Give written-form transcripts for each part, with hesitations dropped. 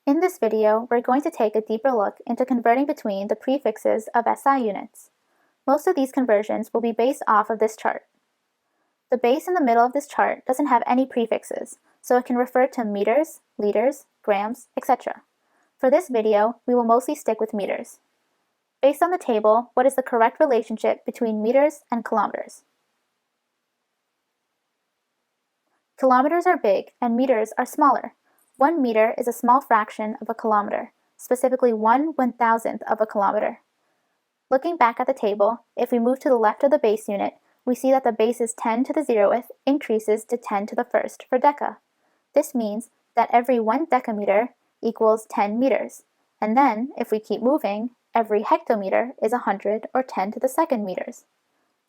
In this video, we're going to take a deeper look into converting between the prefixes of SI units. Most of these conversions will be based off of this chart. The base in the middle of this chart doesn't have any prefixes, so it can refer to meters, liters, grams, etc. For this video, we will mostly stick with meters. Based on the table, what is the correct relationship between meters and kilometers? Kilometers are big and meters are smaller. 1 meter is a small fraction of a kilometer, specifically 1/1000th of a kilometer. Looking back at the table, if we move to the left of the base unit, we see that the base's 10 to the 0th increases to 10 to the 1st for deca. This means that every 1 decameter equals 10 meters, and then, if we keep moving, every hectometer is 100 or 10 to the 2nd meters.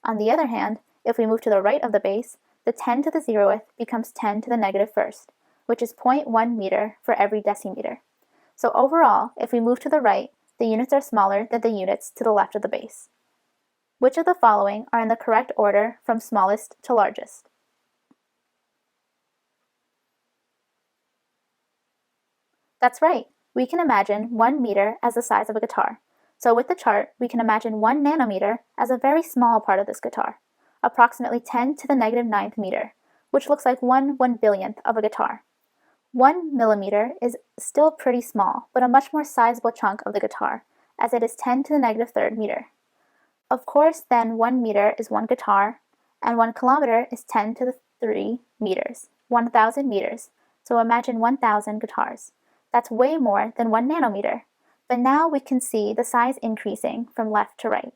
On the other hand, if we move to the right of the base, the 10 to the 0th becomes 10 to the -1st, which is 0.1 meter for every decimeter. So overall, if we move to the right, the units are smaller than the units to the left of the base. Which of the following are in the correct order from smallest to largest? That's right, we can imagine 1 meter as the size of a guitar. So with the chart, we can imagine 1 nanometer as a very small part of this guitar, approximately 10 to the -9th meter, which looks like 1/1 billionth of a guitar. 1 millimeter is still pretty small, but a much more sizable chunk of the guitar, as it is 10 to the -3rd meter. Of course, then 1 meter is 1 guitar, and 1 kilometer is 10 to the 3 meters, 1,000 meters, so imagine 1,000 guitars. That's way more than 1 nanometer, but now we can see the size increasing from left to right.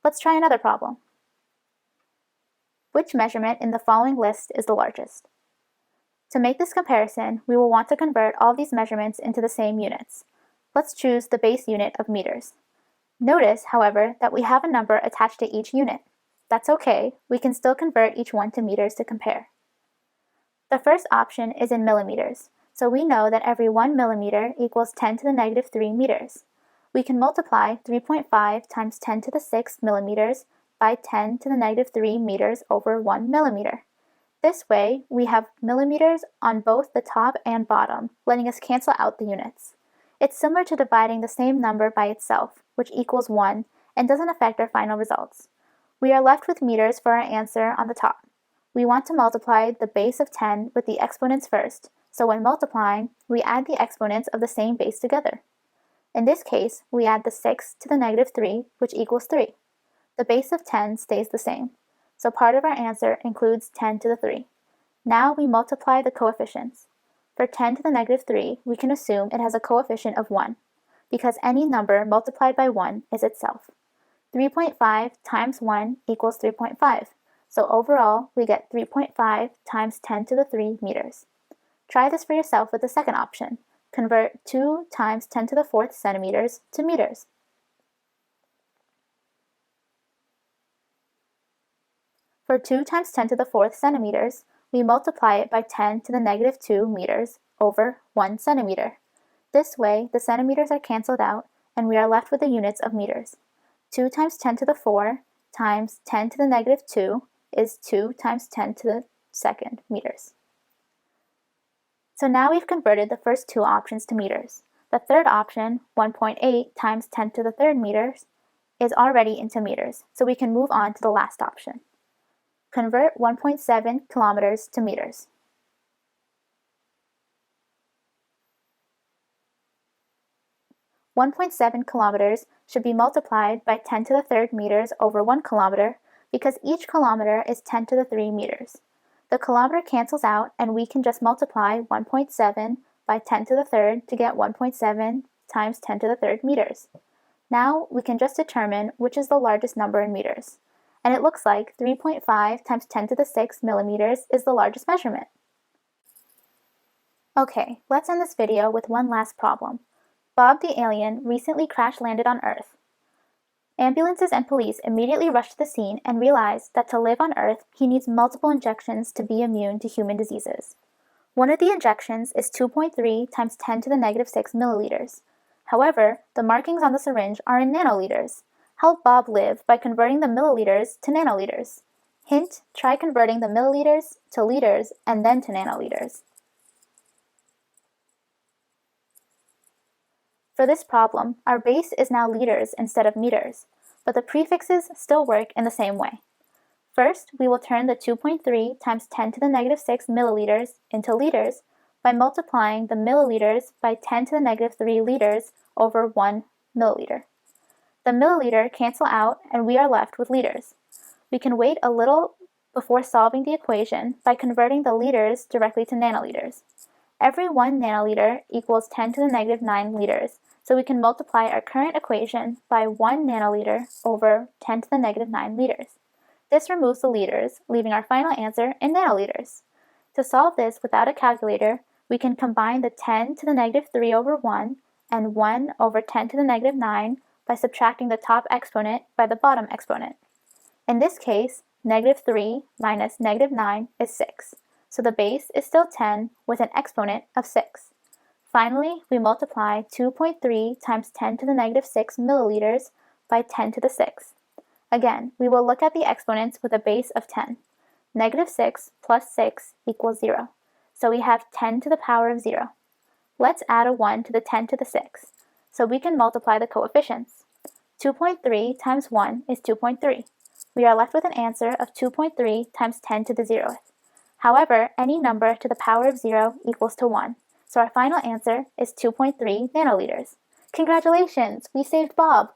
Let's try another problem. Which measurement in the following list is the largest? To make this comparison, we will want to convert all these measurements into the same units. Let's choose the base unit of meters. Notice, however, that we have a number attached to each unit. That's okay, we can still convert each one to meters to compare. The first option is in millimeters, so we know that every 1 millimeter equals 10 to the -3 meters. We can multiply 3.5 times 10 to the 6 millimeters by 10 to the -3 meters over 1 millimeter. This way, we have millimeters on both the top and bottom, letting us cancel out the units. It's similar to dividing the same number by itself, which equals 1, and doesn't affect our final results. We are left with meters for our answer on the top. We want to multiply the base of 10 with the exponents first, so when multiplying, we add the exponents of the same base together. In this case, we add the 6 to the -3, which equals 3. The base of 10 stays the same, so part of our answer includes 10 to the 3. Now we multiply the coefficients. For 10 to the -3, we can assume it has a coefficient of 1, because any number multiplied by 1 is itself. 3.5 times 1 equals 3.5, so overall we get 3.5 times 10 to the 3 meters. Try this for yourself with the second option. Convert 2 times 10 to the 4th centimeters to meters. For 2 times 10 to the 4th centimeters, we multiply it by 10 to the -2 meters over 1 centimeter. This way, the centimeters are canceled out, and we are left with the units of meters. 2 times 10 to the 4 times 10 to the -2 is 2 times 10 to the 2nd meters. So now we've converted the first two options to meters. The third option, 1.8 times 10 to the 3rd meters, is already into meters, so we can move on to the last option. Convert 1.7 kilometers to meters. .7 kilometers should be multiplied by 10 to the 3rd meters over 1 kilometer because each kilometer is 10 to the 3 meters. The kilometer cancels out and we can just multiply 1.7 by 10 to the 3rd to get 1.7 times 10 to the 3rd meters. Now we can just determine which is the largest number in meters. And it looks like 3.5 times 10 to the 6 millimeters is the largest measurement. Okay, let's end this video with one last problem. Bob the alien recently crash-landed on Earth. Ambulances and police immediately rushed to the scene and realized that to live on Earth, he needs multiple injections to be immune to human diseases. One of the injections is 2.3 times 10 to the -6 milliliters. However, the markings on the syringe are in nanoliters. Help Bob live by converting the milliliters to nanoliters. Hint, try converting the milliliters to liters and then to nanoliters. For this problem, our base is now liters instead of meters, but the prefixes still work in the same way. First, we will turn the 2.3 times 10 to the negative 6 milliliters into liters by multiplying the milliliters by 10 to the negative 3 liters over 1 milliliter. The milliliter cancel out and we are left with liters. We can wait a little before solving the equation by converting the liters directly to nanoliters. Every 1 nanoliter equals 10 to the negative 9 liters, so we can multiply our current equation by 1 nanoliter over 10 to the negative 9 liters. This removes the liters, leaving our final answer in nanoliters. To solve this without a calculator, we can combine the 10 to the negative 3 over 1 and 1 over 10 to the negative 9 by subtracting the top exponent by the bottom exponent. In this case, negative 3 minus negative 9 is 6, so the base is still 10 with an exponent of 6. Finally, we multiply 2.3 times 10 to the negative 6 milliliters by 10 to the 6. Again, we will look at the exponents with a base of 10. Negative 6 plus 6 equals 0, so we have 10 to the power of 0. Let's add a 1 to the 10 to the 6, so we can multiply the coefficients. 2.3 times 1 is 2.3. We are left with an answer of 2.3 times 10 to the 0th. However, any number to the power of 0 equals to 1, so our final answer is 2.3 nanoliters. Congratulations, we saved Bob!